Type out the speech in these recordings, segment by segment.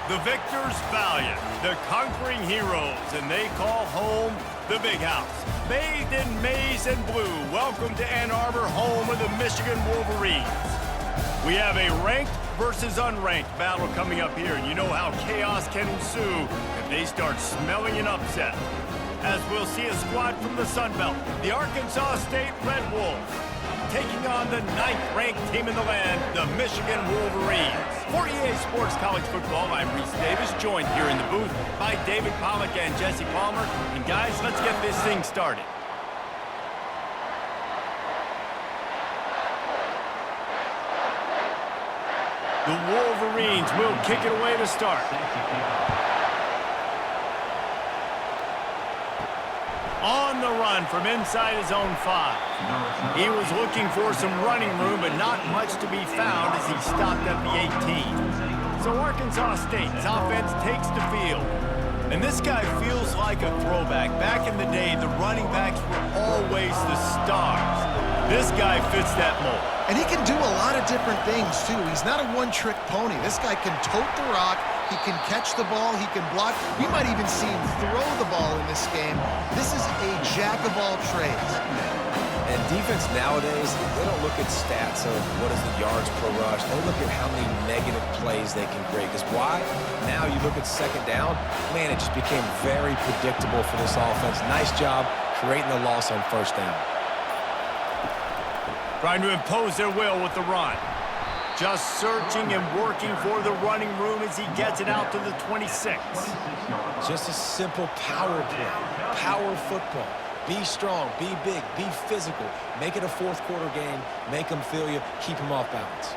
The victors valiant, the conquering heroes, and they call home the Big House. Bathed in maize and blue, welcome to Ann Arbor, home of the Michigan Wolverines. We have a ranked versus unranked battle coming up here, and you know how chaos can ensue if they start smelling an upset. As we'll see a squad from the Sun Belt, the Arkansas State Red Wolves, taking on the 9th-ranked team in the land, the Michigan Wolverines. For EA Sports College Football, I'm Reese Davis, joined here in the booth by David Pollack and Jesse Palmer. And guys, let's get this thing started. The Wolverines will kick it away to start. On the run from inside his own 5. He was looking for some running room, but not much to be found as he stopped at the 18. So Arkansas State's offense takes the field. And this guy feels like a throwback. Back in the day, the running backs were always the stars. This guy fits that mold. And he can do a lot of different things, too. He's not a one-trick pony. This guy can tote the rock. He can catch the ball. He can block. We might even see him throw the ball in this game. This is a jack of all trades. And defense nowadays, they don't look at stats of what is the yards per rush. They look at how many negative plays they can create. Because why? Now you look at second down, man, it just became very predictable for this offense. Nice job creating the loss on first down. Trying to impose their will with the run. Just searching and working for the running room as he gets it out to the 26. Just a simple power play. Power football. Be strong, be big, be physical. Make it a fourth-quarter game. Make them feel you. Keep them off balance.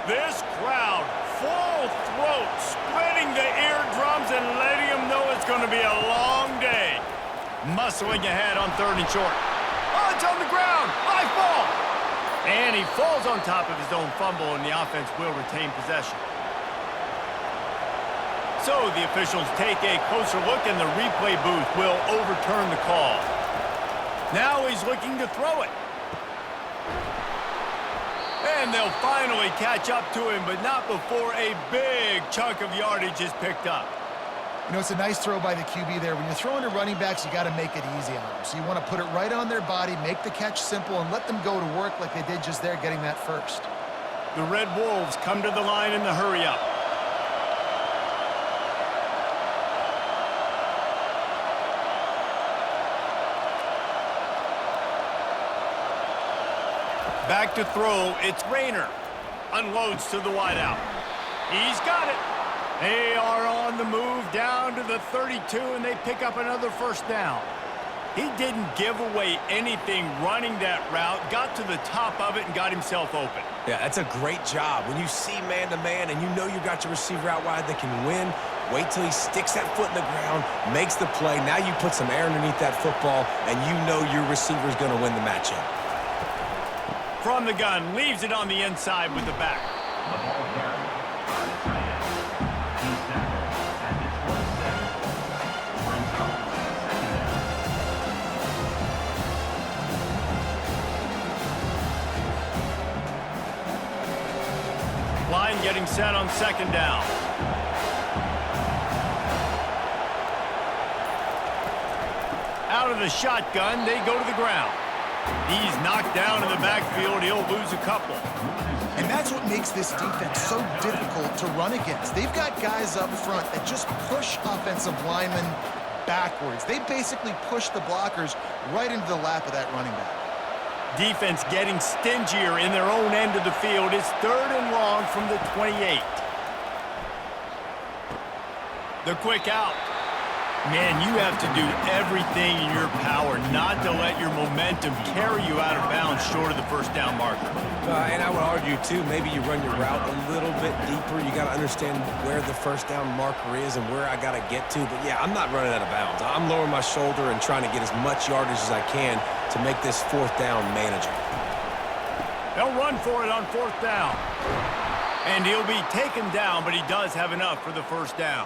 This crowd, full throat, splitting the eardrums and letting them know it's going to be a long day. Muscling ahead on 3rd and short. Oh, it's on the ground. High ball. And he falls on top of his own fumble, and the offense will retain possession. So the officials take a closer look, and the replay booth will overturn the call. Now he's looking to throw it. And they'll finally catch up to him, but not before a big chunk of yardage is picked up. You know, it's a nice throw by the QB there. When you're throwing to running backs, you got to make it easy on them. So you want to put it right on their body, make the catch simple, and let them go to work like they did just there, getting that first. The Red Wolves come to the line in the hurry-up. Back to throw, it's Rayner. Unloads to the wideout. He's got it. They are on the move down to the 32, and they pick up another first down. He didn't give away anything running that route, got to the top of it, and got himself open. Yeah, that's a great job. When you see man-to-man and you know you got your receiver out wide that can win, wait till he sticks that foot in the ground, makes the play. Now you put some air underneath that football, and you know your receiver's going to win the matchup. From the gun, leaves it on the inside with the back. Line getting set on 2nd down. Out of the shotgun, they go to the ground. He's knocked down in the backfield. He'll lose a couple. And that's what makes this defense so difficult to run against. They've got guys up front that just push offensive linemen backwards. They basically push the blockers right into the lap of that running back. Defense getting stingier in their own end of the field. It's 3rd and long from the 28. The quick out. Man, you have to do everything in your power not to let your momentum carry you out of bounds short of the first down marker. And I would argue, too, maybe you run your route a little bit deeper. You got to understand where the first down marker is and where I got to get to. But, yeah, I'm not running out of bounds. I'm lowering my shoulder and trying to get as much yardage as I can to make this 4th down manageable. They'll run for it on 4th down. And he'll be taken down, but he does have enough for the first down.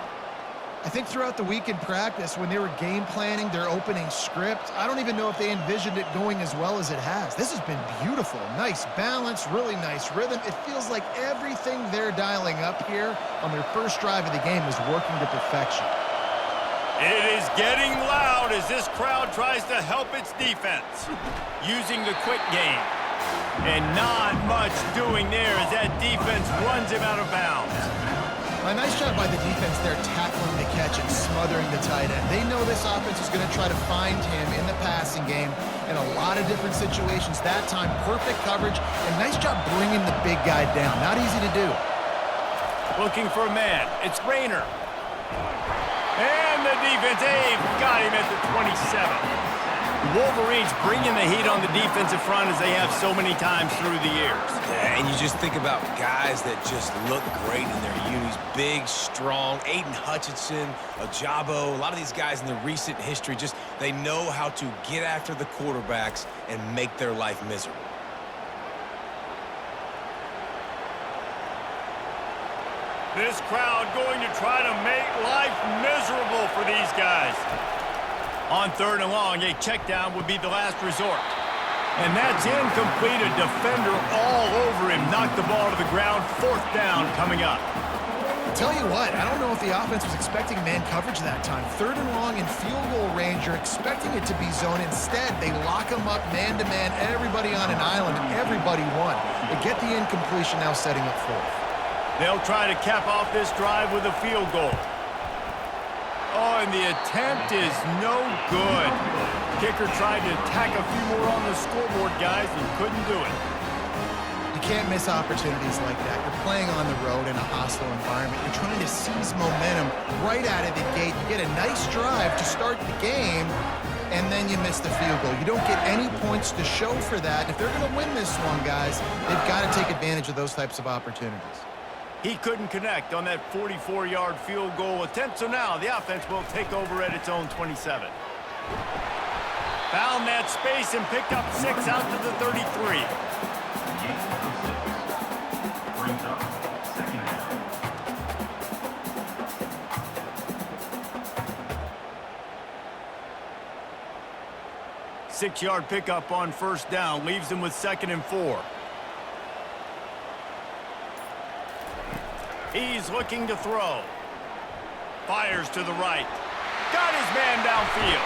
I think throughout the week in practice, when they were game planning their opening script, I don't even know if they envisioned it going as well as it has. This has been beautiful. Nice balance, really nice rhythm. It feels like everything they're dialing up here on their first drive of the game is working to perfection. It is getting loud as this crowd tries to help its defense, using the quick game. And not much doing there as that defense runs him out of bounds. A nice job by the defense there tackling the catch and smothering the tight end. They know this offense is going to try to find him in the passing game in a lot of different situations. That time, perfect coverage, and nice job bringing the big guy down. Not easy to do. Looking for a man. It's Rayner. And the defense, got him at the 27. The Wolverines bringing the heat on the defensive front as they have so many times through the years. Yeah, and you just think about guys that just look great in their unis. Big, strong, Aiden Hutchinson, Ajabo, a lot of these guys in the recent history, just they know how to get after the quarterbacks and make their life miserable. This crowd going to try to make life miserable for these guys. On 3rd and long, a check down would be the last resort. And that's incomplete. A defender all over him. Knocked the ball to the ground. 4th down coming up. I'll tell you what, I don't know if the offense was expecting man coverage that time. 3rd and long in field goal range. You're expecting it to be zone. Instead, they lock them up man-to-man. Everybody on an island, and everybody won. They get the incompletion, now setting up 4th. They'll try to cap off this drive with a field goal. Oh, and the attempt is no good. Kicker tried to tack a few more on the scoreboard, guys, and couldn't do it. You can't miss opportunities like that. You're playing on the road in a hostile environment. You're trying to seize momentum right out of the gate. You get a nice drive to start the game, and then you miss the field goal. You don't get any points to show for that. If they're going to win this one, guys, they've got to take advantage of those types of opportunities. He couldn't connect on that 44-yard field goal attempt, so now the offense will take over at its own 27. Found that space and picked up 6 out to the 33. Six-yard pickup on 1st down leaves them with 2nd and 4. He's looking to throw. Fires to the right. Got his man downfield.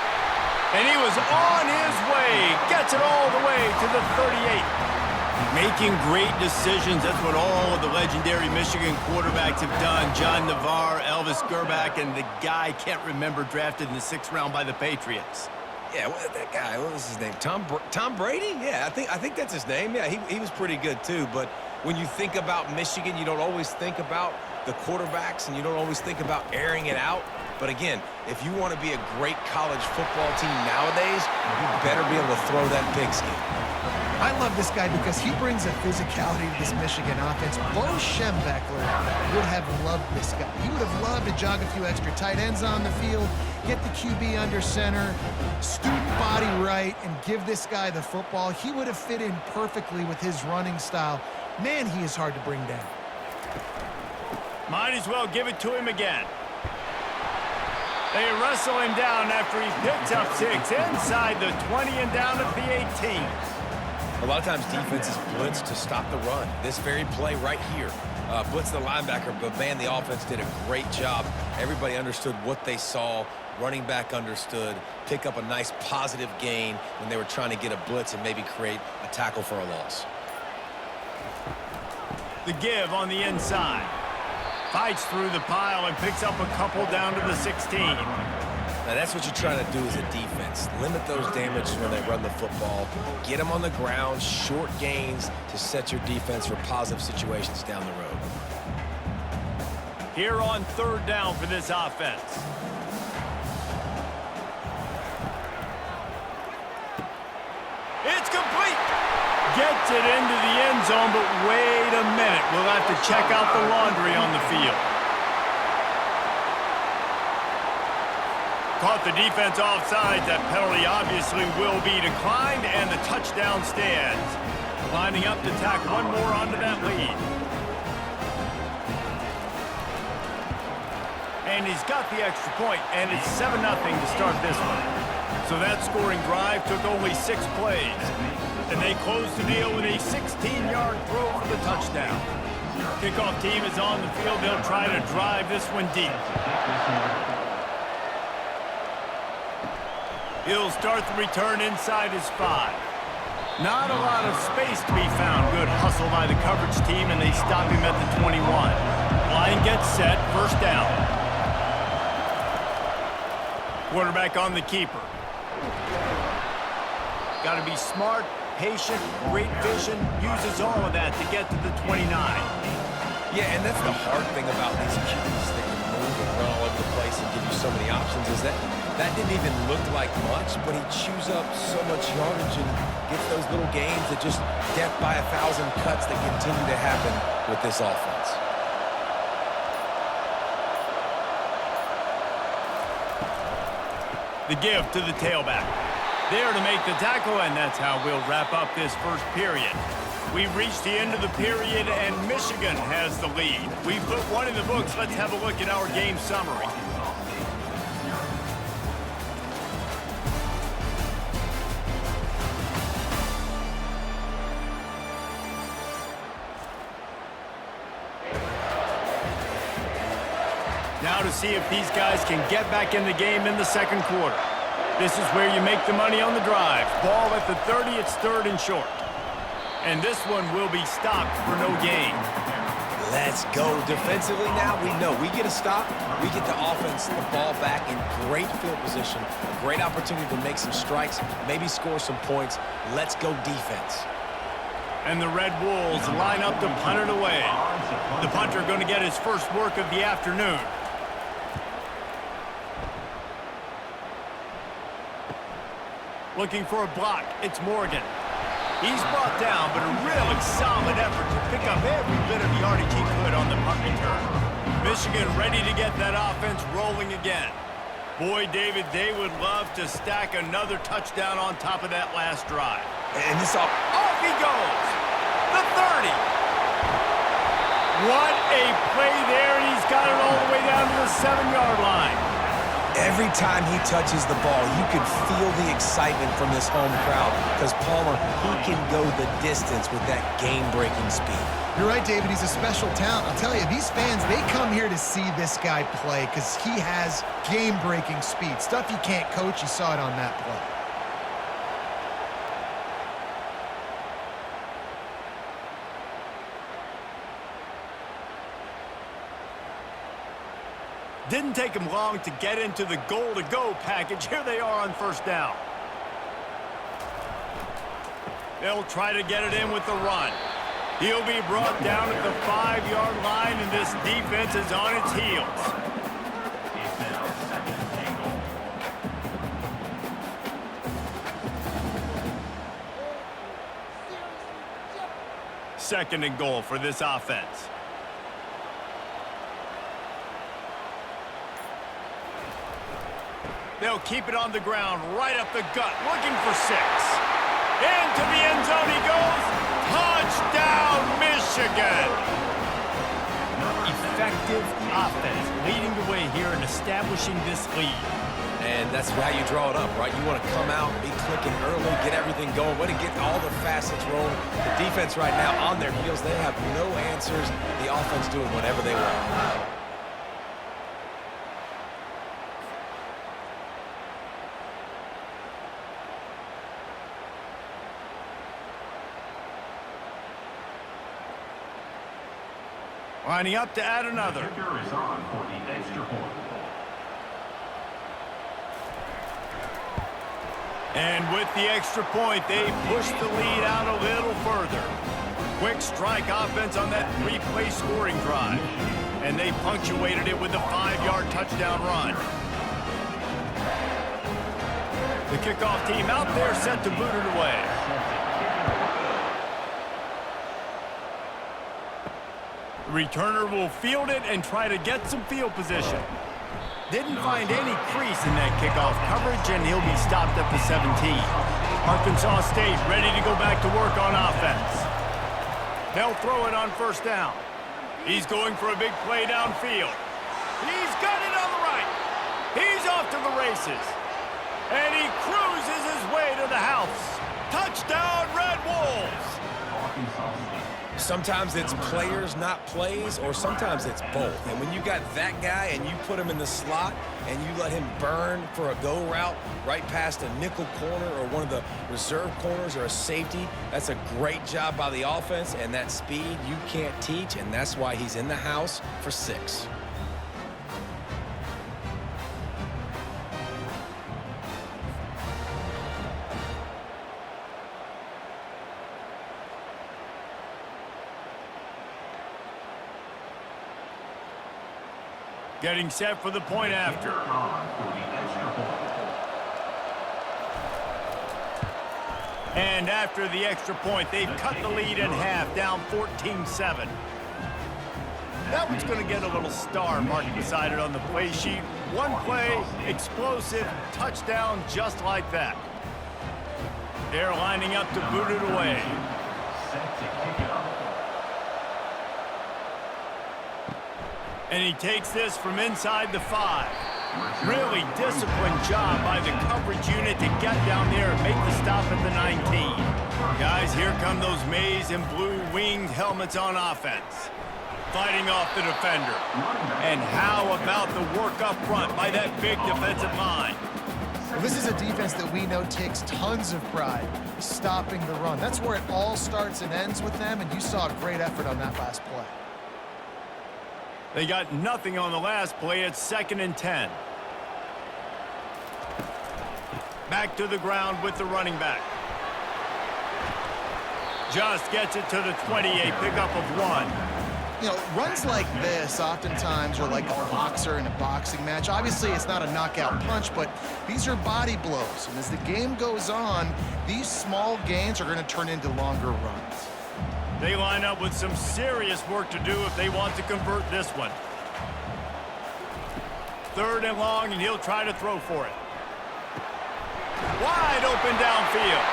And he was on his way. Gets it all the way to the 38. Making great decisions. That's what all of the legendary Michigan quarterbacks have done. John Navarre, Elvis Gerbach, and the guy, can't remember, drafted in the 6th round by the Patriots. Yeah, that guy, what was his name? Tom Brady? Yeah, I think that's his name. Yeah, he was pretty good too. But when you think about Michigan, you don't always think about the quarterbacks, and you don't always think about airing it out. But again, if you want to be a great college football team nowadays, you better be able to throw that pigskin. I love this guy because he brings a physicality to this Michigan offense. Bo Schembechler would have loved this guy. He would have loved to jog a few extra tight ends on the field, get the QB under center, student body right, and give this guy the football. He would have fit in perfectly with his running style. Man, he is hard to bring down. Might as well give it to him again. They wrestle him down after he picks up 6 inside the 20 and down at the 18. A lot of times defenses blitz to stop the run. This very play right here, blitz the linebacker, but man, the offense did a great job. Everybody understood what they saw. Running back understood. Pick up a nice positive gain when they were trying to get a blitz and maybe create a tackle for a loss. The give on the inside. Fights through the pile and picks up a couple down to the 16. Now that's what you're trying to do as a defense. Limit those damages when they run the football. Get them on the ground, short gains to set your defense for positive situations down the road. Here on 3rd down for this offense. It's complete. Gets it into the end zone, but wait a minute. We'll have to check out the laundry on the field. Caught the defense offside. That penalty obviously will be declined, and the touchdown stands. Lining up to tack one more onto that lead. and he's got the extra point, and it's 7-0 to start this one. So that scoring drive took only 6 plays, and they closed the deal with a 16-yard throw for the touchdown. Kickoff team is on the field. They'll try to drive this one deep. He'll start the return inside his 5. Not a lot of space to be found. Good hustle by the coverage team, and they stop him at the 21. Line gets set, first down. Quarterback on the keeper. Got to be smart, patient, great vision, uses all of that to get to the 29. Yeah, and that's the hard thing about these QBs that can move and run all over the place and give you so many options is that didn't even look like much, but he chews up so much yardage and gets those little gains that just death by 1,000 cuts that continue to happen with this offense. The give to the tailback. There to make the tackle, and that's how we'll wrap up this first period. We've reached the end of the period, and Michigan has the lead. We put one in the books. Let's have a look at our game summary. Now to see if these guys can get back in the game in the second quarter. This is where you make the money on the drive. Ball at the 30, it's 3rd and short. And this one will be stopped for no gain. Let's go. Defensively now, we know we get a stop, we get the offense the ball back in great field position, a great opportunity to make some strikes, maybe score some points. Let's go defense. And the Red Wolves line up to punt it away. The punter going to get his first work of the afternoon. Looking for a block, it's Morgan. He's brought down, but a really solid effort to pick up every bit of yardage he could on the punt return. Michigan ready to get that offense rolling again. Boy, David, they would love to stack another touchdown on top of that last drive. And this off he goes! The 30! What a play there, and he's got it all the way down to the 7-yard line. Every time he touches the ball, you can feel the excitement from this home crowd because Palmer, he can go the distance with that game-breaking speed. You're right, David. He's a special talent. I'll tell you, these fans, they come here to see this guy play because he has game-breaking speed. Stuff you can't coach. You saw it on that play. Didn't take him long to get into the goal-to-go package. Here they are on first down. They'll try to get it in with the run. He'll be brought down at the 5-yard line, and this defense is on its heels. Second and goal for this offense. They'll keep it on the ground, right up the gut, looking for 6. Into the end zone he goes. Touchdown, Michigan! Effective offense, leading the way here and establishing this lead. And that's how you draw it up, right? You want to come out, be clicking early, get everything going, want to get all the facets rolling. The defense right now on their heels, they have no answers. The offense doing whatever they want. Lining up to add another. The kicker is on for the extra point. And with the extra point, they push the lead out a little further. Quick strike offense on that 3-play scoring drive. And they punctuated it with a 5-yard touchdown run. The kickoff team out there set to boot it away. The returner will field it and try to get some field position. Didn't find any crease in that kickoff coverage, and he'll be stopped at the 17. Arkansas State ready to go back to work on offense. They'll throw it on first down. He's going for a big play downfield. He's got it on the right. He's off to the races. And he cruises his way to the house. Touchdown, Red Wolves! Sometimes it's players, not plays, or sometimes it's both. And when you got that guy and you put him in the slot and you let him burn for a go route right past a nickel corner or one of the reserve corners or a safety, that's a great job by the offense, and that speed you can't teach, and that's why he's in the house for 6. Getting set for the point after. And after the extra point, they've cut the lead in half, down 14-7. That one's going to get a little star mark beside it on the play sheet. One play, explosive, touchdown just like that. They're lining up to boot it away. And he takes this from inside the 5. Really disciplined job by the coverage unit to get down there and make the stop at the 19. Guys, here come those maize and blue winged helmets on offense. Fighting off the defender. And how about the work up front by that big defensive line? Well, this is a defense that we know takes tons of pride stopping the run. That's where it all starts and ends with them, and you saw a great effort on that last play. They got nothing on the last play. It's 2nd and 10. Back to the ground with the running back. Just gets it to the 28, pickup of 1. You know, runs like this oftentimes are like a boxer in a boxing match. Obviously, it's not a knockout punch, but these are body blows. And as the game goes on, these small gains are going to turn into longer runs. They line up with some serious work to do if they want to convert this one. 3rd and long, and he'll try to throw for it. Wide open downfield.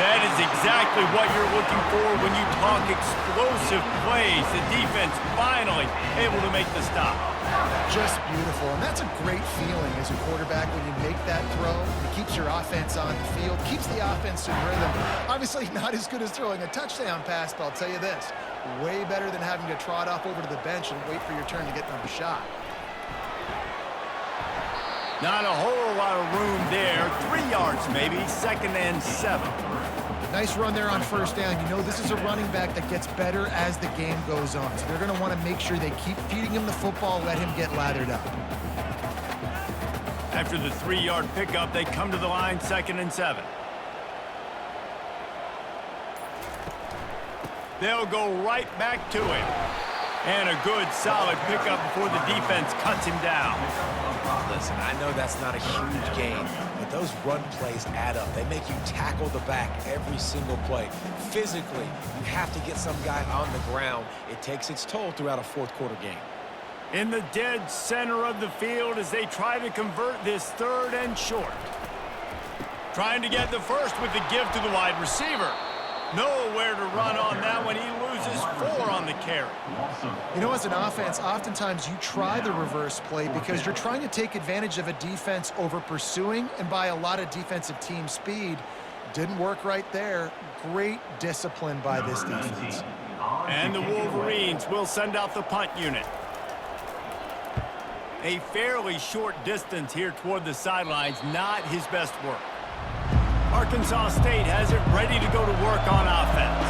That is exactly what you're looking for when you talk explosive plays. The defense finally able to make the stop. Just beautiful, and that's a great feeling as a quarterback when you make that throw. It keeps your offense on the field, keeps the offense in rhythm. Obviously not as good as throwing a touchdown pass, but I'll tell you this, way better than having to trot off over to the bench and wait for your turn to get another shot. Not a whole lot of room there. 3 yards maybe, 2nd and 7. Nice run there on 1st down. You know this is a running back that gets better as the game goes on. So they're going to want to make sure they keep feeding him the football, let him get lathered up. After the 3-yard pickup, they come to the line, 2nd and 7. They'll go right back to him. And a good, solid pickup before the defense cuts him down. Listen, I know that's not a huge gain, but those run plays add up. They make you tackle the back every single play. Physically, you have to get some guy on the ground. It takes its toll throughout a 4th quarter game. In the dead center of the field as they try to convert this 3rd and short. Trying to get the first with the give to the wide receiver. Nowhere to run on that one. He loses 4 on the carry. You know, as an offense, oftentimes you try the reverse play because you're trying to take advantage of a defense over pursuing and by a lot of defensive team speed. Didn't work right there. Great discipline by this defense. And the Wolverines will send out the punt unit. A fairly short distance here toward the sidelines, not his best work. Arkansas State has it ready to go to work on offense.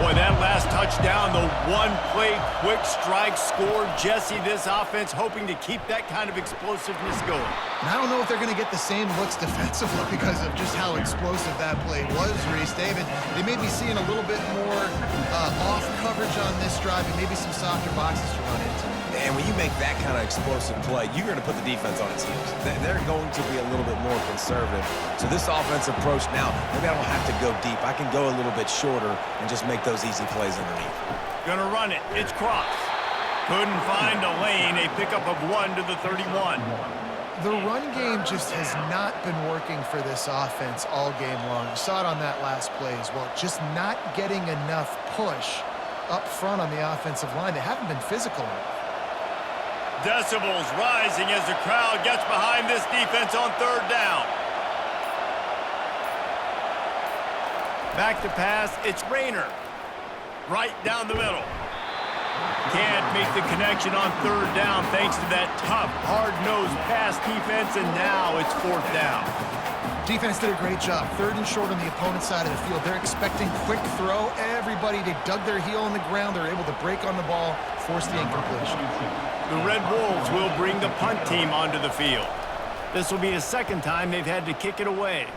Boy, that last touchdown, the one-play quick strike score. Jesse, this offense hoping to keep that kind of explosiveness going. And I don't know if they're going to get the same looks defensively because of just how explosive that play was, Reese. David, they may be seeing a little bit more off coverage on this drive and maybe some softer boxes to run into. And when you make that kind of explosive play, you're going to put the defense on its heels. They're going to be a little bit more conservative. So this offensive approach now, maybe I don't have to go deep. I can go a little bit shorter and just make those easy plays underneath. Gonna run it. It's Cross. Couldn't find a lane. A pickup of 1 to the 31. The run game just has not been working for this offense all game long. You saw it on that last play as well. Just not getting enough push up front on the offensive line. They haven't been physical enough. Decibels rising as the crowd gets behind this defense on third down. Back to pass, it's Rayner. Right down the middle. Can't make the connection on third down thanks to that tough, hard-nosed pass defense, and now it's fourth down. Defense did a great job. Third and short on the opponent's side of the field. They're expecting quick throw. Everybody, they dug their heel in the ground. They're able to break on the ball, force the incompletion. The Red Wolves will bring the punt team onto the field. This will be the second time they've had to kick it away.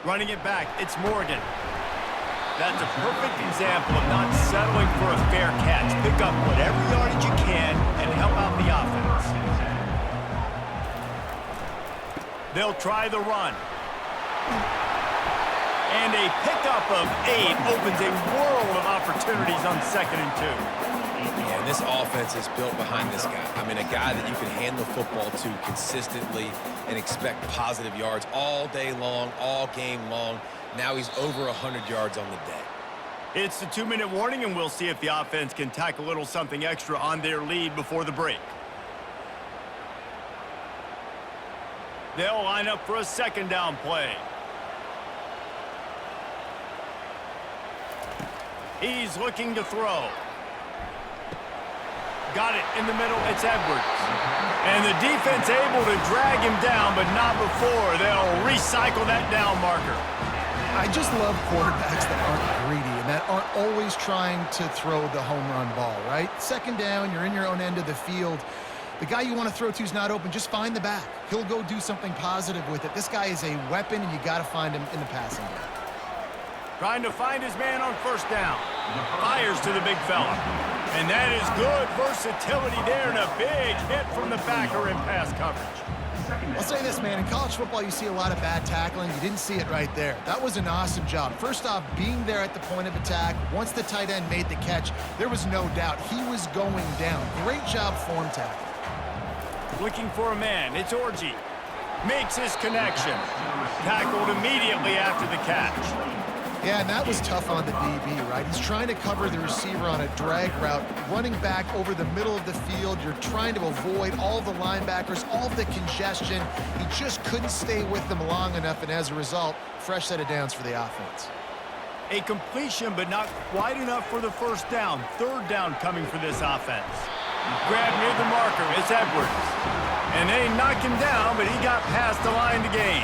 Running it back, it's Morgan. That's a perfect example of not settling for a fair catch. Pick up whatever yardage you can and help out the offense. They'll try the run. And a pickup of 8 opens a world of opportunities on 2nd and 2. Yeah, this offense is built behind this guy. I mean, a guy that you can hand the football to consistently and expect positive yards all day long, all game long. Now he's over 100 yards on the day. It's the 2-minute warning, and we'll see if the offense can tack a little something extra on their lead before the break. They'll line up for a 2nd down play. He's looking to throw. Got it in the middle, it's Edwards. And the defense able to drag him down, but not before. They'll recycle that down marker. I just love quarterbacks that aren't greedy and that aren't always trying to throw the home run ball, right? 2nd down, you're in your own end of the field. The guy you want to throw to is not open. Just find the back. He'll go do something positive with it. This guy is a weapon, and you got to find him in the passing game. Trying to find his man on 1st down. Fires to the big fella. And that is good versatility there, and a big hit from the backer in pass coverage. I'll say this, man. In college football, you see a lot of bad tackling. You didn't see it right there. That was an awesome job. First off, being there at the point of attack. Once the tight end made the catch, there was no doubt he was going down. Great job form tackle. Looking for a man. It's Orji. Makes his connection. Tackled immediately after the catch. Yeah, and that was tough on the DB, right? He's trying to cover the receiver on a drag route, running back over the middle of the field. You're trying to avoid all the linebackers, all the congestion. He just couldn't stay with them long enough, and as a result, fresh set of downs for the offense. A completion, but not quite enough for the 1st down. 3rd down coming for this offense. Grab near the marker, it's Edwards. And they knocked him down, but he got past the line to gain.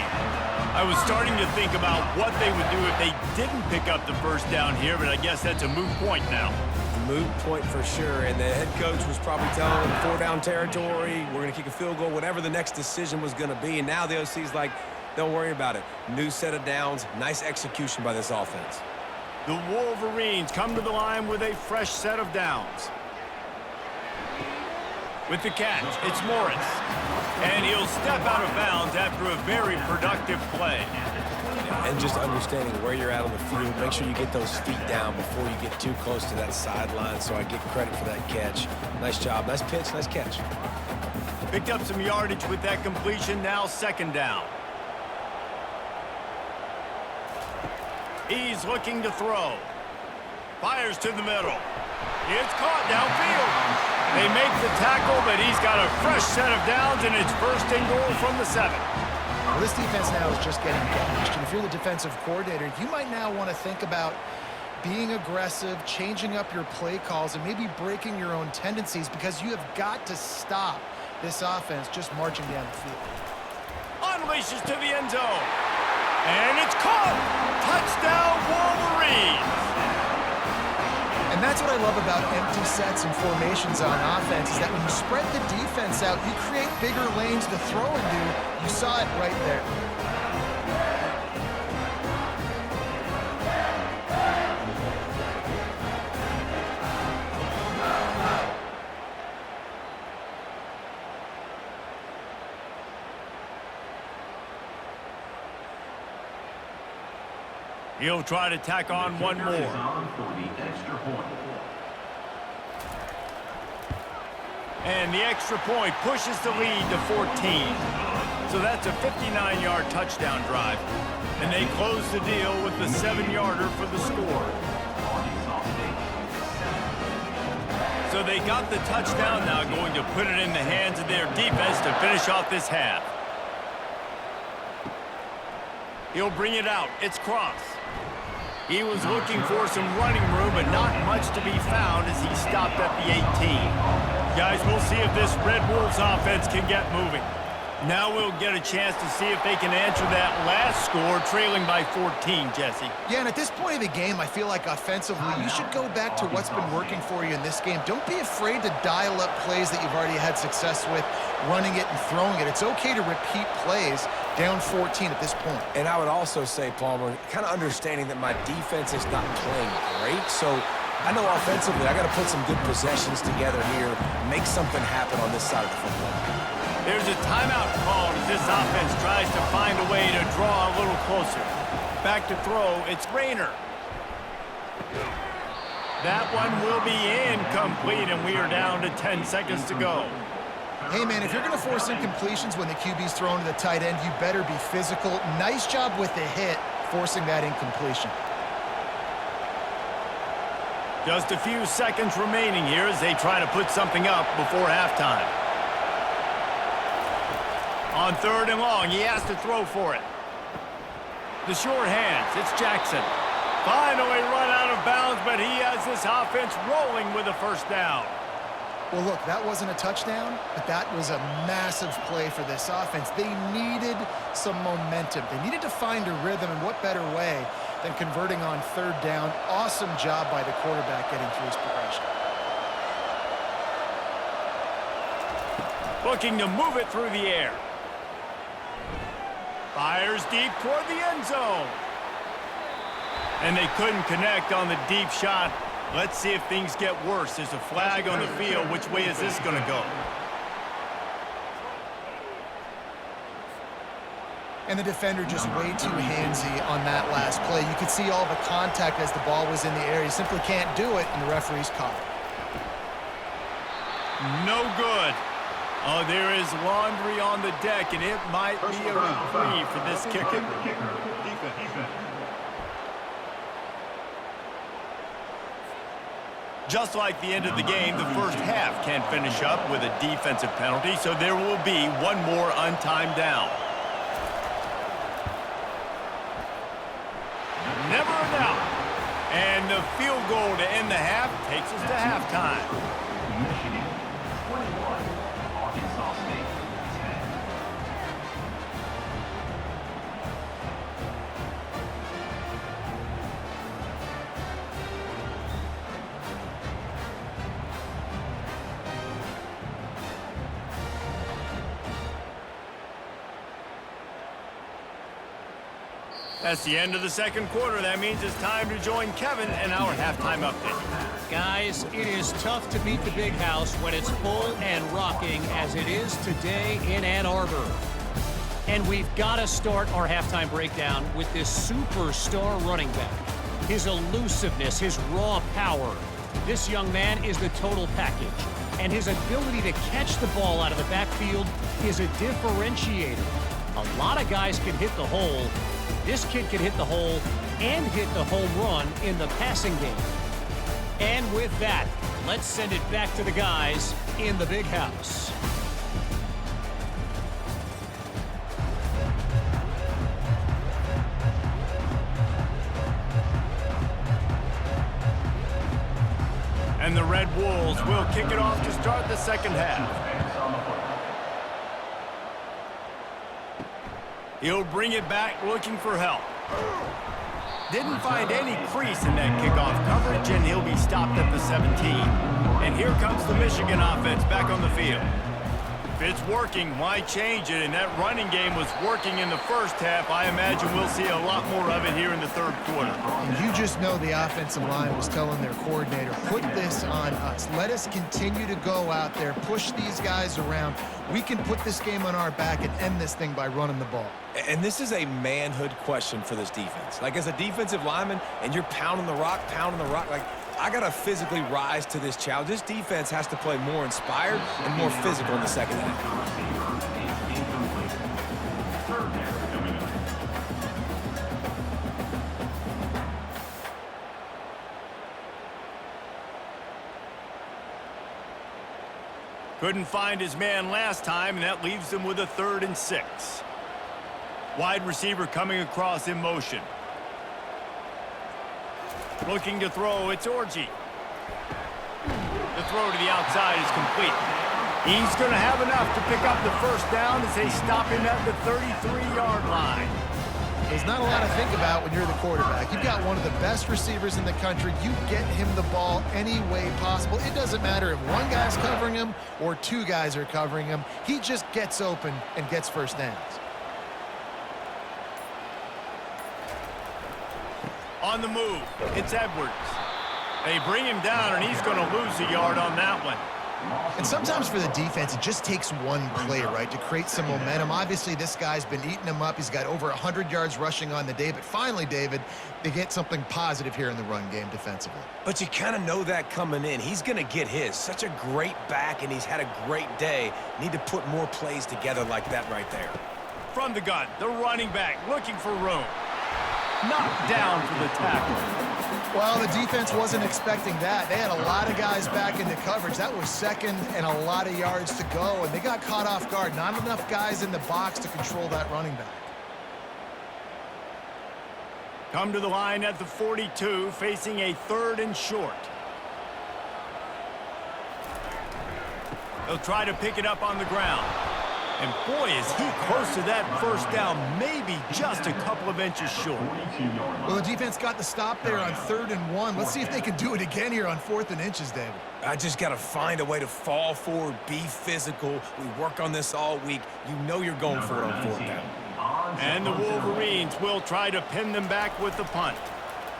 I was starting to think about what they would do if they didn't pick up the 1st down here, but I guess that's a moot point now. Moot point for sure, and the head coach was probably telling them 4-down territory, we're going to kick a field goal, whatever the next decision was going to be, and now the OC's like, don't worry about it. New set of downs, nice execution by this offense. The Wolverines come to the line with a fresh set of downs. With the catch, it's Morris. And he'll step out of bounds after a very productive play. And just understanding where you're at on the field, make sure you get those feet down before you get too close to that sideline, so I get credit for that catch. Nice job, nice pitch, nice catch. Picked up some yardage with that completion, now 2nd down. He's looking to throw. Fires to the middle. It's caught downfield. They make the tackle, but he's got a fresh set of downs, and it's 1st and goal from the 7. Well, this defense now is just getting gashed, and if you're the defensive coordinator, you might now want to think about being aggressive, changing up your play calls, and maybe breaking your own tendencies, because you have got to stop this offense just marching down the field. Unleashes to the end zone. And it's caught. Touchdown, Wolverines. And that's what I love about empty sets and formations on offense, is that when you spread the defense out, you create bigger lanes to throw into. You saw it right there. He'll try to tack on one more. And the extra point pushes the lead to 14. So that's a 59-yard touchdown drive. And they close the deal with the 7-yarder for the score. So they got the touchdown now, going to put it in the hands of their defense to finish off this half. He'll bring it out. It's Cross. He was looking for some running room, but not much to be found as he stopped at the 18. Guys, we'll see if this Red Wolves offense can get moving. Now we'll get a chance to see if they can answer that last score, trailing by 14, Jesse. Yeah, and at this point of the game, I feel like offensively, you should go back to what's been working for you in this game. Don't be afraid to dial up plays that you've already had success with, running it and throwing it. It's okay to repeat plays down 14 at this point. And I would also say, Palmer, kind of understanding that my defense is not playing great, so I know offensively I got to put some good possessions together here, make something happen on this side of the football. There's a timeout called as this offense tries to find a way to draw a little closer. Back to throw, it's Rayner. That one will be incomplete, and we are down to 10 seconds to go. Hey, man, if you're going to force incompletions when the QB's thrown to the tight end, you better be physical. Nice job with the hit, forcing that incompletion. Just a few seconds remaining here as they try to put something up before halftime. On 3rd and long, he has to throw for it. The short hands, it's Jackson. Finally run out of bounds, but he has this offense rolling with a first down. Well, look, that wasn't a touchdown, but that was a massive play for this offense. They needed some momentum. They needed to find a rhythm, and what better way than converting on 3rd down. Awesome job by the quarterback getting through his progression. Looking to move it through the air. Fires deep toward the end zone. And they couldn't connect on the deep shot. Let's see if things get worse. There's a flag on the field. Which way is this going to go? And the defender just way too handsy on that last play. You could see all the contact as the ball was in the air. He simply can't do it, and the referee's caught it. No good. Oh, there is laundry on the deck, and it might be a reprieve for this kicker. Just like the end of the game, the first half can finish up with a defensive penalty, so there will be one more untimed down. Never a doubt. And the field goal to end the half takes us to halftime. Michigan 21, Arkansas State 10. That's the end of the second quarter. That means it's time to join Kevin in our halftime update. Guys, it is tough to beat the Big House when it's full and rocking as it is today in Ann Arbor. And we've got to start our halftime breakdown with this superstar running back. His elusiveness, his raw power. This young man is the total package. And his ability to catch the ball out of the backfield is a differentiator. A lot of guys can hit the hole. This kid can hit the hole and hit the home run in the passing game. And with that, let's send it back to the guys in the Big House. And the Red Wolves will kick it off to start the second half. He'll bring it back looking for help. Didn't find any crease in that kickoff coverage, and he'll be stopped at the 17. And here comes the Michigan offense back on the field. If it's working, why change it? And that running game was working in the first half. I imagine we'll see a lot more of it here in the third quarter. And you just know the offensive line was telling their coordinator, put this on us. Let us continue to go out there, push these guys around. We can put this game on our back and end this thing by running the ball. And this is a manhood question for this defense. Like, as a defensive lineman, and you're pounding the rock, like, I got to physically rise to this challenge. This defense has to play more inspired and more physical in the second half. Couldn't find his man last time, and that leaves him with a 3rd and 6. Wide receiver coming across in motion. Looking to throw, it's Orji. The throw to the outside is complete. He's going to have enough to pick up the first down as they stop him at the 33-yard line. There's not a lot to think about when you're the quarterback. You've got one of the best receivers in the country. You get him the ball any way possible. It doesn't matter if one guy's covering him or 2 guys are covering him. He just gets open and gets first downs. On the move, it's Edwards. They bring him down, and he's going to lose a yard on that one. And sometimes for the defense, it just takes one play, right, to create some momentum. Obviously, this guy's been eating them up. He's got over 100 yards rushing on the day. But finally, David, they get something positive here in the run game defensively. But you kind of know that coming in. He's going to get his. Such a great back, and he's had a great day. Need to put more plays together like that right there. From the gun, the running back looking for room. Knocked down for the tackle. Well, the defense wasn't expecting that. They had a lot of guys back into coverage. That was 2nd and a lot of yards to go, and they got caught off guard. Not enough guys in the box to control that running back. Come to the line at the 42, facing a 3rd and short. They'll try to pick it up on the ground. And boy, is he close to that first down, maybe just a couple of inches short. Well, the defense got the stop there on 3rd and 1. Let's see if they can do it again here on 4th and inches, David. I just got to find a way to fall forward, be physical. We work on this all week. You know you're going for it on 4th down. And the Wolverines will try to pin them back with the punt.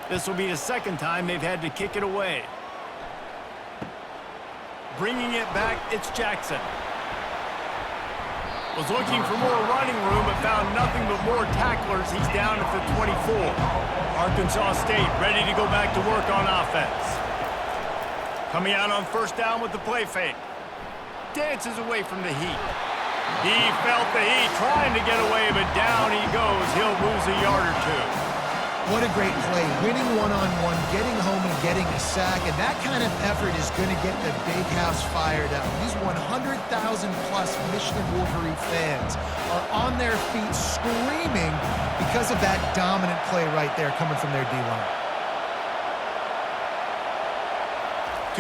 This will be the 2nd time they've had to kick it away. Bringing it back, it's Jackson. Was looking for more running room, but found nothing but more tacklers. He's down at the 24. Arkansas State ready to go back to work on offense. Coming out on 1st down with the play fake. Dances away from the heat. He felt the heat, trying to get away, but down he goes. He'll lose a yard or 2. What a great play. Winning one-on-one, getting home and getting a sack, and that kind of effort is going to get the big house fired up. These 100,000-plus Michigan Wolverine fans are on their feet screaming because of that dominant play right there coming from their D-line.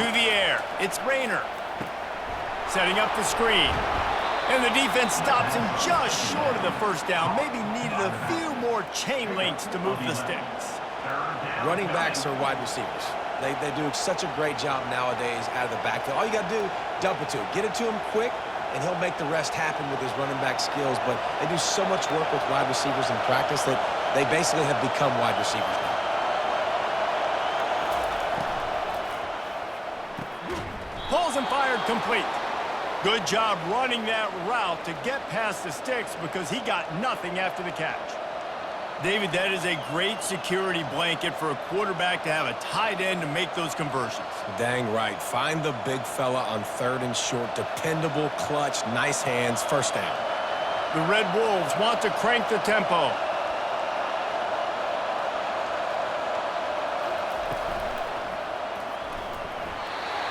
To the air, it's Rayner. Setting up the screen. And the defense stops him just short of the first down. Maybe needed a few more chain links to move the sticks. Running backs are wide receivers. They do such a great job nowadays out of the backfield. All you got to do, dump it to him. Get it to him quick, and he'll make the rest happen with his running back skills. But they do so much work with wide receivers in practice that they basically have become wide receivers now. Pulls and fired complete. Good job running that route to get past the sticks because he got nothing after the catch. David, that is a great security blanket for a quarterback to have a tight end to make those conversions. Dang right. Find the big fella on 3rd and short. Dependable, clutch, nice hands, 1st down. The Red Wolves want to crank the tempo.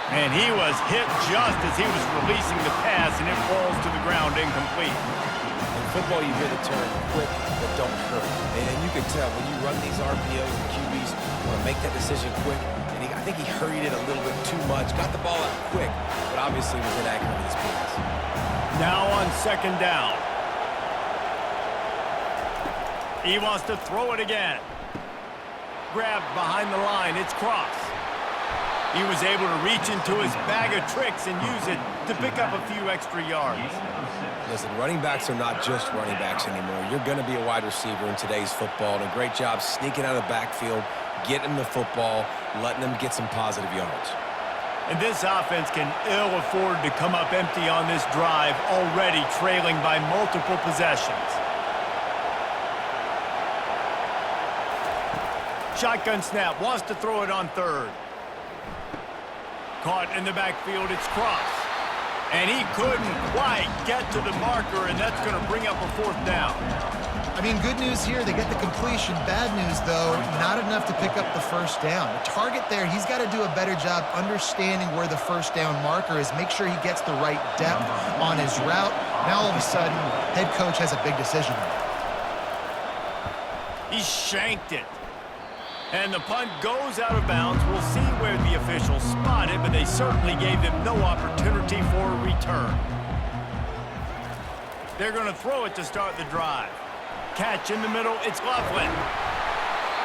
And he was hit just as he was releasing the pass, and it falls to the ground incomplete. In football, you hear the term quick, but don't hurt. And you can tell when you run these RPOs, the QBs want to make that decision quick. And I think he hurried it a little bit too much. Got the ball out quick, but obviously was inaccurate with his pass. Now on 2nd down. He wants to throw it again. Grabbed behind the line. It's Cross. He was able to reach into his bag of tricks and use it to pick up a few extra yards. Listen, running backs are not just running backs anymore. You're going to be a wide receiver in today's football, and a great job sneaking out of the backfield, getting the football, letting them get some positive yards. And this offense can ill afford to come up empty on this drive, already trailing by multiple possessions. Shotgun snap, wants to throw it on 3rd. Caught in the backfield, it's Cross. And he couldn't quite get to the marker, and that's going to bring up a 4th down. I mean, good news here, they get the completion. Bad news, though, not enough to pick up the first down. The target there, he's got to do a better job understanding where the first down marker is, make sure he gets the right depth on his route. Now, all of a sudden, head coach has a big decision. He shanked it. And the punt goes out of bounds. We'll see where the officials spot it, but they certainly gave them no opportunity for a return. They're going to throw it to start the drive. Catch in the middle, it's Loveland.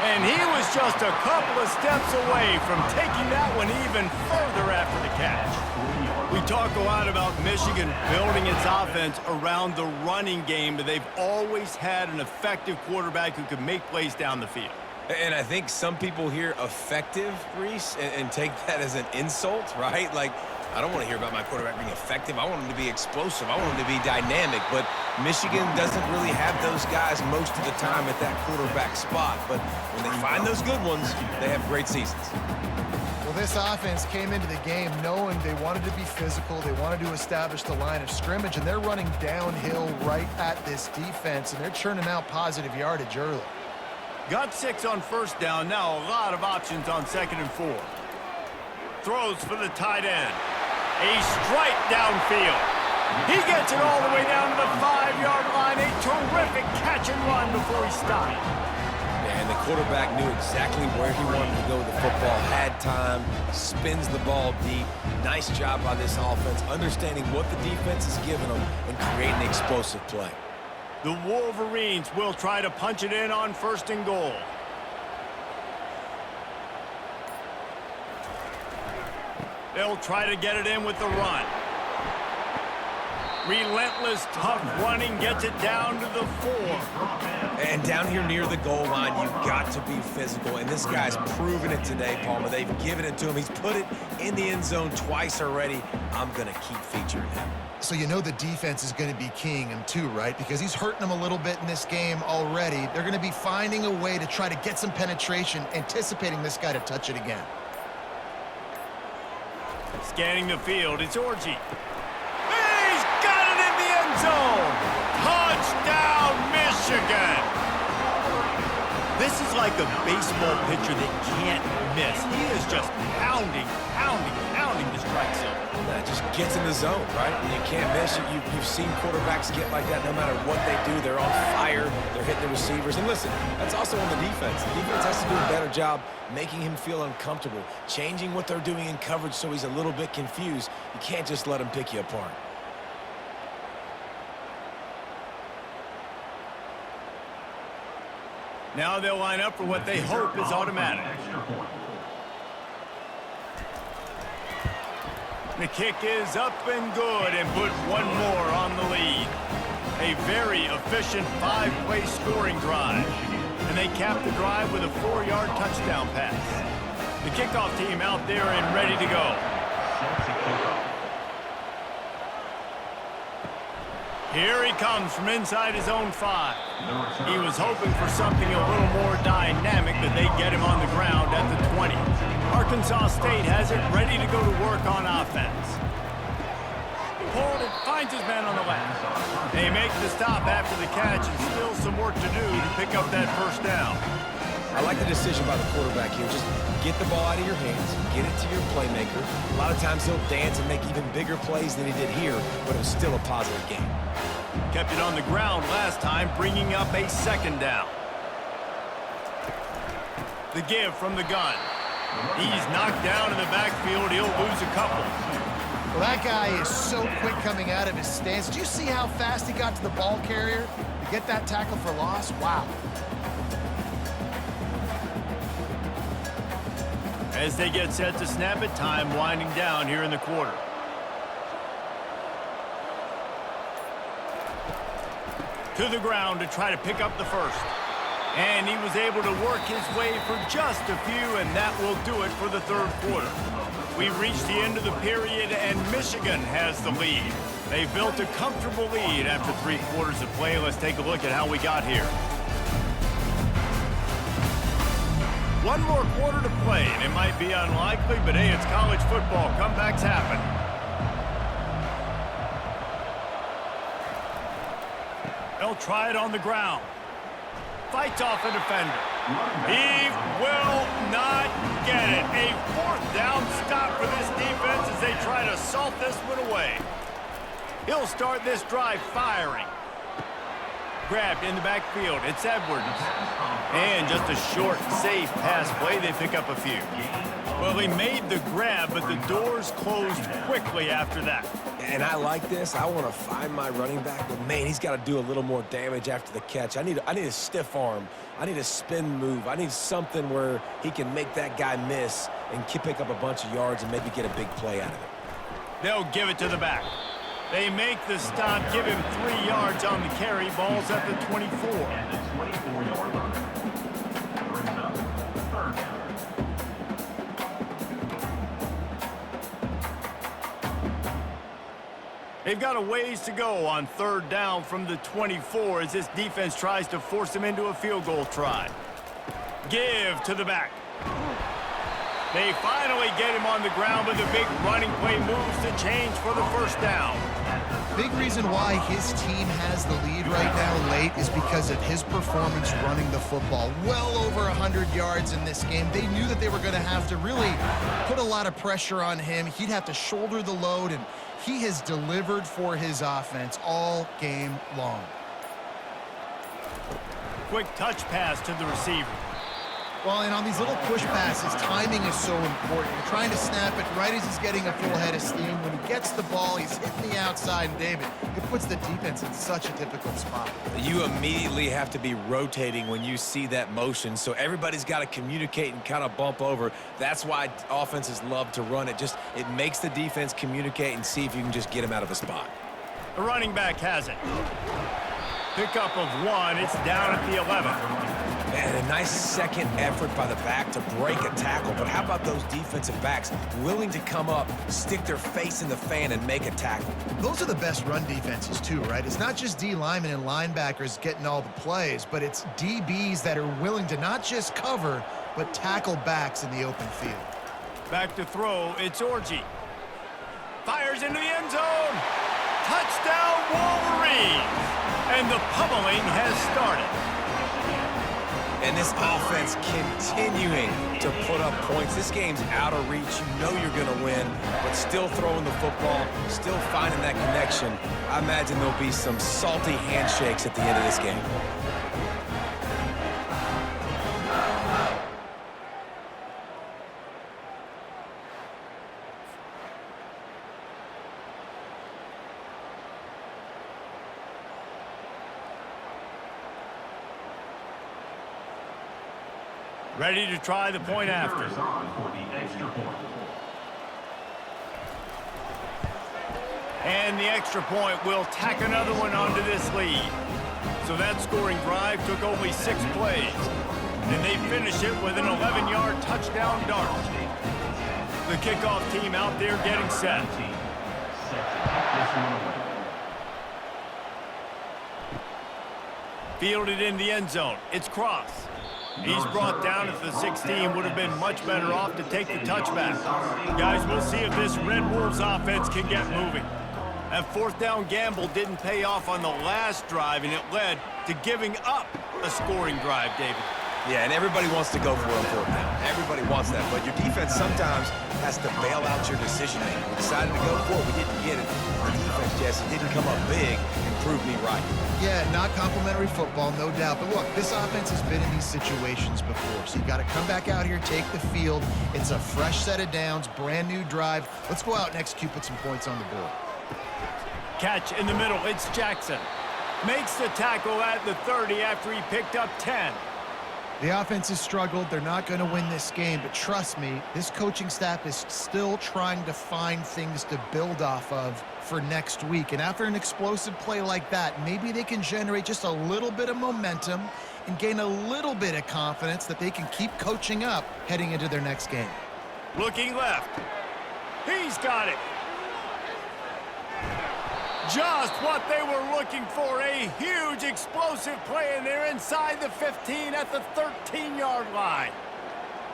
And he was just a couple of steps away from taking that one even further after the catch. We talk a lot about Michigan building its offense around the running game, but they've always had an effective quarterback who can make plays down the field. And I think some people hear effective, Reese, and take that as an insult, right? Like, I don't want to hear about my quarterback being effective. I want him to be explosive. I want him to be dynamic. But Michigan doesn't really have those guys most of the time at that quarterback spot. But when they find those good ones, they have great seasons. Well, this offense came into the game knowing they wanted to be physical. They wanted to establish the line of scrimmage, and they're running downhill right at this defense, and they're churning out positive yardage early. Got 6 on first down. Now a lot of options on 2nd and 4. Throws for the tight end. A strike downfield. He gets it all the way down to the 5-yard line. A terrific catch and run before he stopped. And the quarterback knew exactly where he wanted to go with the football, had time, spins the ball deep. Nice job by this offense, understanding what the defense is giving them and creating an explosive play. The Wolverines will try to punch it in on 1st and goal. They'll try to get it in with the run. Relentless, tough running gets it down to the 4. And down here near the goal line, you've got to be physical. And this guy's proven it today, Palmer. They've given it to him. He's put it in the end zone twice already. I'm going to keep featuring him. So you know the defense is going to be keying him too, right? Because he's hurting them a little bit in this game already. They're going to be finding a way to try to get some penetration, anticipating this guy to touch it again. Scanning the field, it's Orji. He's got it in the end zone! Touchdown, Michigan! This is like a baseball pitcher that can't miss. He is just pounding the strike zone. That just gets in the zone, right? You can't miss it. You've seen quarterbacks get like that no matter what they do. They're on fire. They're hitting the receivers. And listen, that's also on the defense. The defense has to do a better job making him feel uncomfortable, changing what they're doing in coverage so he's a little bit confused. You can't just let him pick you apart. Now they'll line up for what they hope is automatic. The kick is up and good and put one more on the lead. A very efficient 5-play scoring drive. And they cap the drive with a 4-yard touchdown pass. The kickoff team out there and ready to go. Here he comes from inside his own 5. He was hoping for something a little more dynamic, but they get him on the ground at the 20. Arkansas State has it ready to go to work on offense. Pulled and finds his man on the left. They make the stop after the catch and still some work to do to pick up that first down. I like the decision by the quarterback here. Just get the ball out of your hands, get it to your playmaker. A lot of times he'll dance and make even bigger plays than he did here, but it was still a positive game. Kept it on the ground last time, bringing up a 2nd down. The give from the gun. He's knocked down in the backfield. He'll lose a couple. Well, that guy is so quick coming out of his stance. Did you see how fast he got to the ball carrier to get that tackle for loss? Wow. As they get set to snap it, time winding down here in the quarter. To the ground to try to pick up the first. And he was able to work his way for just a few, and that will do it for the 3rd quarter. We've reached the end of the period, and Michigan has the lead. They've built a comfortable lead after 3 quarters of play. Let's take a look at how we got here. One more quarter to play, and it might be unlikely, but hey, it's college football. Comebacks happen. They'll try it on the ground. fights off a defender. He will not get it. A fourth down stop for this defense as they try to salt this one away. He'll start this drive firing. Grabbed in the backfield. It's Edwards. And just a short, safe pass play. They pick up a few. Well, he made the grab, but the doors closed quickly after that. And I like this. I want to find my running back, but man, he's got to do a little more damage after the catch. I need a stiff arm. I need a spin move. I need something where he can make that guy miss and pick up a bunch of yards and maybe get a big play out of it. They'll give it to the back. They make the stop, give him 3 yards on the carry. Ball's at the 24. And the 24-yard line. Brings up third down. They've got a ways to go on third down from the 24 as this defense tries to force him into a field goal try. Give to the back. They finally get him on the ground, but the big running play moves the change for the first down. Big reason why his team has the lead right now late is because of his performance running the football. Well over 100 yards in this game. They knew that they were going to have to really put a lot of pressure on him. He'd have to shoulder the load, and he has delivered for his offense all game long. Quick touch pass to the receiver. Well, and on these little push passes, timing is so important. You're trying to snap it right as he's getting a full head of steam. When he gets the ball, he's hitting the outside, and David, it puts the defense in such a difficult spot. You immediately have to be rotating when you see that motion, so everybody's got to communicate and kind of bump over. That's why offenses love to run it. It makes the defense communicate and see if you can just get him out of a spot. The running back has it. Pickup of 1. It's down at the 11. Man, a nice second effort by the back to break a tackle. But how about those defensive backs willing to come up, stick their face in the fan, and make a tackle? Those are the best run defenses, too, right? It's not just D linemen and linebackers getting all the plays, but it's DBs that are willing to not just cover, but tackle backs in the open field. Back to throw. It's Orji. Fires into the end zone. Touchdown, Wolverines. And the pummeling has started. And this offense continuing to put up points. This game's out of reach. You know you're going to win, but still throwing the football, still finding that connection. I imagine there'll be some salty handshakes at the end of this game. Ready to try the point after. And the extra point will tack another one onto this lead. So that scoring drive took only 6 plays. And they finish it with an 11-yard touchdown dart. The kickoff team out there getting set. Fielded in the end zone. It's Cross. He's brought down at the 16. Would have been much better off to take the touchback. Guys, we'll see if this Red Wolves offense can get moving. That fourth down gamble didn't pay off on the last drive, and it led to giving up a scoring drive, David. Yeah, and everybody wants to go for a fourth down. Everybody wants that, but your defense sometimes has to bail out your decision-making. We decided to go for it. We didn't get it. The defense, Jesse, didn't come up big and prove me right. Yeah, not complimentary football, no doubt. But look, this offense has been in these situations before, so you got to come back out here, take the field. It's a fresh set of downs, brand new drive. Let's go out and execute, put some points on the board. Catch in the middle. It's Jackson. Makes the tackle at the 30 after he picked up 10. The offense has struggled. They're not going to win this game, but trust me, this coaching staff is still trying to find things to build off of for next week. And after an explosive play like that, maybe they can generate just a little bit of momentum and gain a little bit of confidence that they can keep coaching up heading into their next game. Looking left. He's got it. Just what they were looking for, a huge explosive play, and they're inside the 15 at the 13-yard line.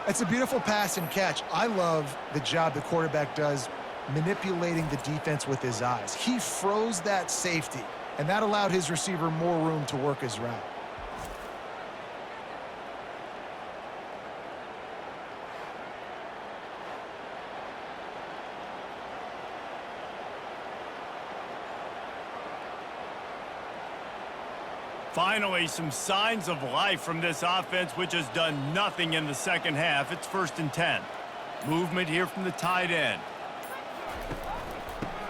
That's a beautiful pass and catch. I love the job the quarterback does manipulating the defense with his eyes. He froze that safety, and that allowed his receiver more room to work his route. Finally, some signs of life from this offense, which has done nothing in the second half. It's 1st and 10. Movement here from the tight end.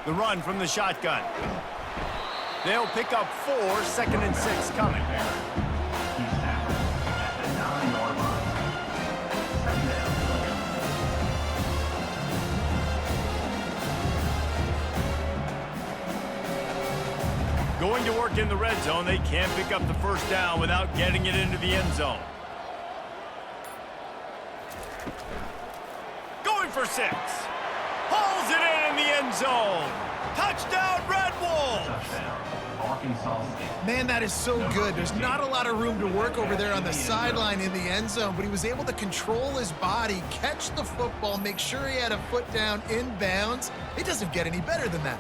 The run from the shotgun. They'll pick up 4, 2nd and 6 coming. He's tackled at the 9-yard line. Second down. Going to work in the red zone, they can't pick up the first down without getting it into the end zone. Going for 6. Pulls it in the end zone. Touchdown, Red Wolves! Touchdown. Arkansas State. Man, that is so good. There's not a lot of room to work over there on the sideline in the end zone, but he was able to control his body, catch the football, make sure he had a foot down in bounds. It doesn't get any better than that.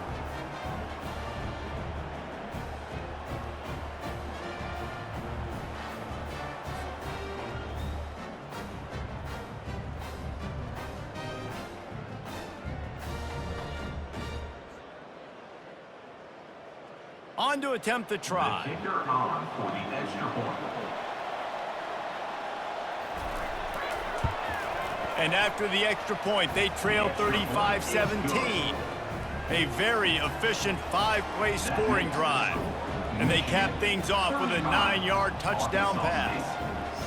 On to attempt the The try. kicker on for the extra point. And after the extra point, they trail 35-17. A very efficient 5-play scoring drive. And they cap things off with a 9-yard touchdown pass.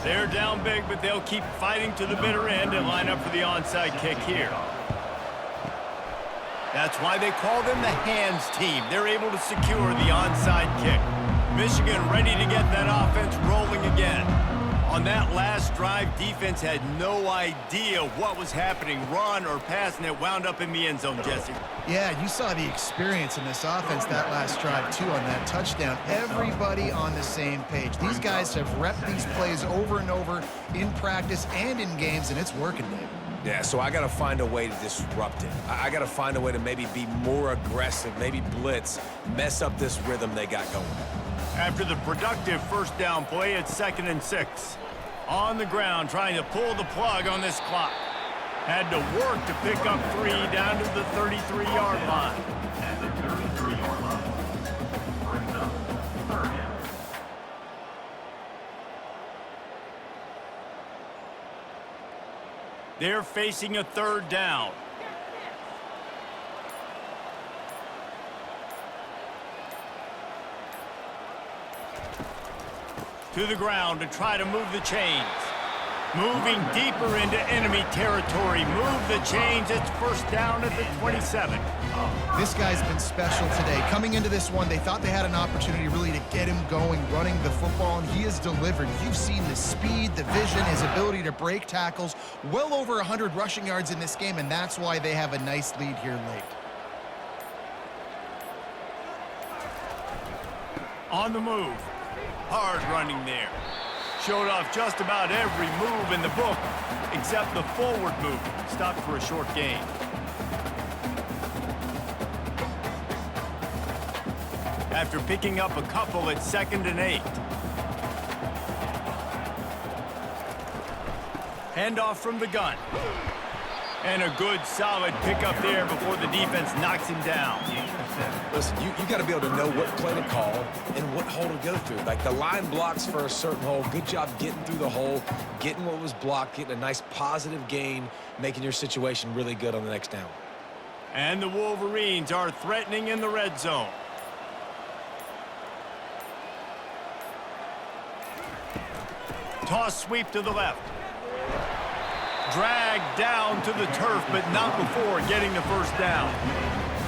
They're down big, but they'll keep fighting to the bitter end and line up for the onside kick here. That's why they call them the hands team. They're able to secure the onside kick. Michigan ready to get that offense rolling again. On that last drive, defense had no idea what was happening, run or pass, and it wound up in the end zone, Jesse. Yeah, you saw the experience in this offense that last drive, too, on that touchdown. Everybody on the same page. These guys have repped these plays over and over in practice and in games, and it's working, Dave. Yeah, so I got to find a way to disrupt it. I got to find a way to maybe be more aggressive, maybe blitz, mess up this rhythm they got going. After the productive first down play, it's 2nd and 6. On the ground, trying to pull the plug on this clock. Had to work to pick up 3 down to the 33-yard line. At the 33-yard line. Brings up 3rd down. They're facing a 3rd down. To the ground to try to move the chains. Moving deeper into enemy territory. Move the chains. It's 1st down at the 27. This guy's been special today. Coming into this one, they thought they had an opportunity really to get him going, running the football, and he has delivered. You've seen the speed, the vision, his ability to break tackles. Well over 100 rushing yards in this game, and that's why they have a nice lead here late. On the move. Hard running there. Showed off just about every move in the book, except the forward move. Stopped for a short gain. After picking up a couple at 2nd and 8. Handoff from the gun. And a good solid pickup there before the defense knocks him down. Listen, you got to be able to know what play to call and what hole to go through. Like the line blocks for a certain hole. Good job getting through the hole, getting what was blocked, getting a nice positive gain, making your situation really good on the next down. And the Wolverines are threatening in the red zone. Toss sweep to the left. Dragged down to the turf, but not before getting the first down.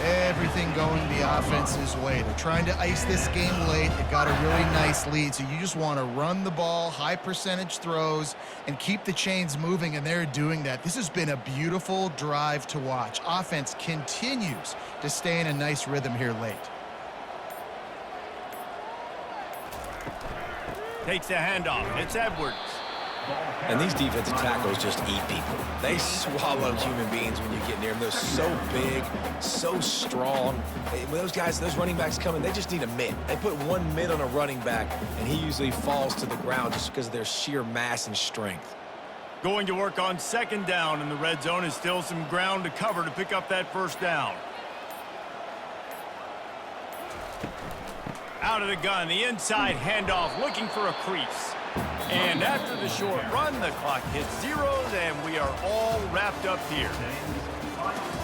Everything going the offense's way. They're trying to ice this game late. They've got a really nice lead, so you just want to run the ball, high percentage throws, and keep the chains moving, and they're doing that. This has been a beautiful drive to watch. Offense continues to stay in a nice rhythm here late. Takes a handoff. It's Edwards. And these defensive tackles just eat people. They swallow human beings when you get near them. They're so big, so strong. When those guys, those running backs come in, they just need a mitt. They put one mitt on a running back, and he usually falls to the ground just because of their sheer mass and strength. Going to work on 2nd down in the red zone is still some ground to cover to pick up that first down. Out of the gun, the inside handoff, looking for a crease. And after the short run, the clock hits zeros, and we are all wrapped up here. James,